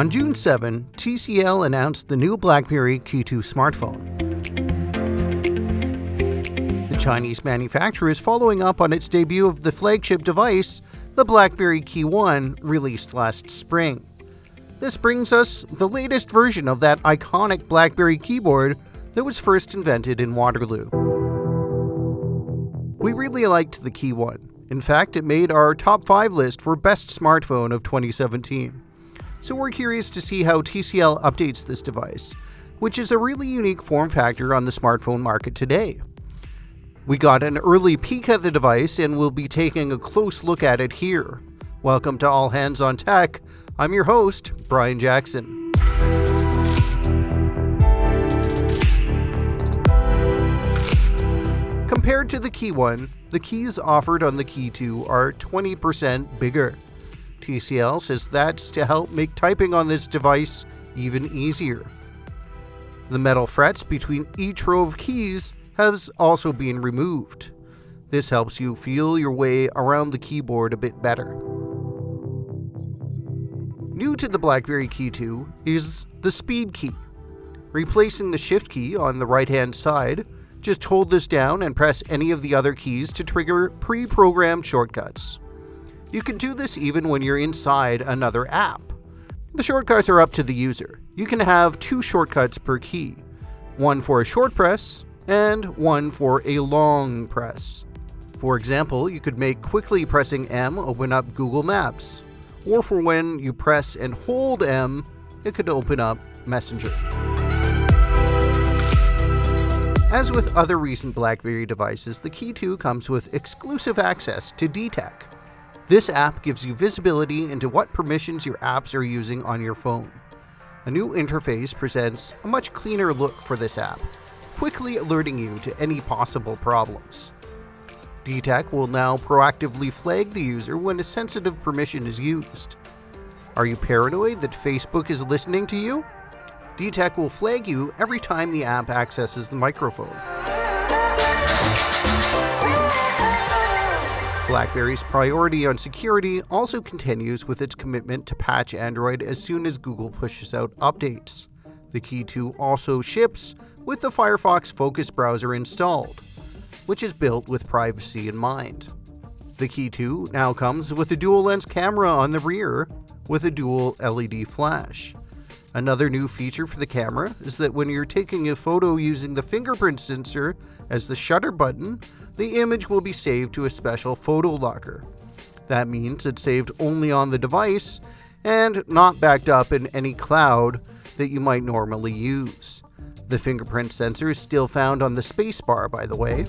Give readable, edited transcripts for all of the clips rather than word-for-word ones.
On June 7, TCL announced the new BlackBerry Key2 smartphone. The Chinese manufacturer is following up on its debut of the flagship device, the BlackBerry Key2, released last spring. This brings us the latest version of that iconic BlackBerry keyboard that was first invented in Waterloo. We really liked the KeyOne. In fact, it made our top 5 list for best smartphone of 2017. So we're curious to see how TCL updates this device, which is a really unique form factor on the smartphone market today. We got an early peek at the device and we'll be taking a close look at it here. Welcome to All Hands on Tech. I'm your host, Brian Jackson. Compared to the KeyOne, the keys offered on the Key2 are 20% bigger. TCL says that's to help make typing on this device even easier. The metal frets between each row of keys has also been removed. This helps you feel your way around the keyboard a bit better. New to the BlackBerry Key2 is the speed key. Replacing the shift key on the right-hand side, just hold this down and press any of the other keys to trigger pre-programmed shortcuts. You can do this even when you're inside another app. The shortcuts are up to the user. You can have 2 shortcuts per key, one for a short press and one for a long press. For example, you could make quickly pressing M open up Google Maps, or for when you press and hold M, it could open up Messenger. As with other recent BlackBerry devices, the Key2 comes with exclusive access to DTech. This app gives you visibility into what permissions your apps are using on your phone. A new interface presents a much cleaner look for this app, quickly alerting you to any possible problems. DTech will now proactively flag the user when a sensitive permission is used. Are you paranoid that Facebook is listening to you? DTech will flag you every time the app accesses the microphone. BlackBerry's priority on security also continues with its commitment to patch Android as soon as Google pushes out updates. The Key2 also ships with the Firefox Focus browser installed, which is built with privacy in mind. The Key2 now comes with a dual-lens camera on the rear with a dual LED flash. Another new feature for the camera is that when you're taking a photo using the fingerprint sensor as the shutter button, the image will be saved to a special photo locker. That means it's saved only on the device and not backed up in any cloud that you might normally use. The fingerprint sensor is still found on the spacebar, by the way.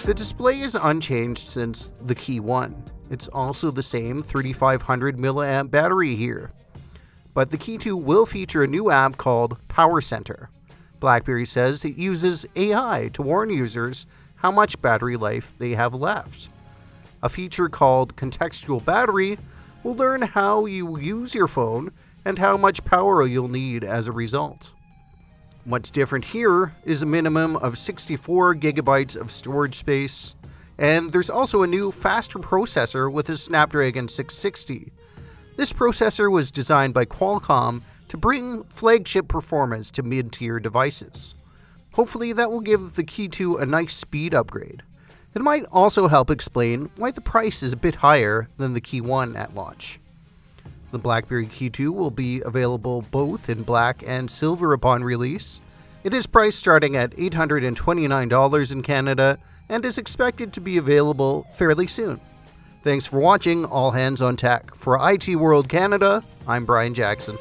The display is unchanged since the KeyOne. It's also the same 3500 mAh battery here. But the Key2 will feature a new app called Power Center. BlackBerry says it uses AI to warn users how much battery life they have left. A feature called Contextual Battery will learn how you use your phone and how much power you'll need as a result. What's different here is a minimum of 64 gigabytes of storage space, and there's also a new faster processor with a Snapdragon 660. This processor was designed by Qualcomm to bring flagship performance to mid-tier devices. Hopefully that will give the Key2 a nice speed upgrade. It might also help explain why the price is a bit higher than the KeyOne at launch. The BlackBerry Key2 will be available both in black and silver upon release. It is priced starting at $829 in Canada and is expected to be available fairly soon. Thanks for watching All Hands on Tech. For IT World Canada, I'm Brian Jackson.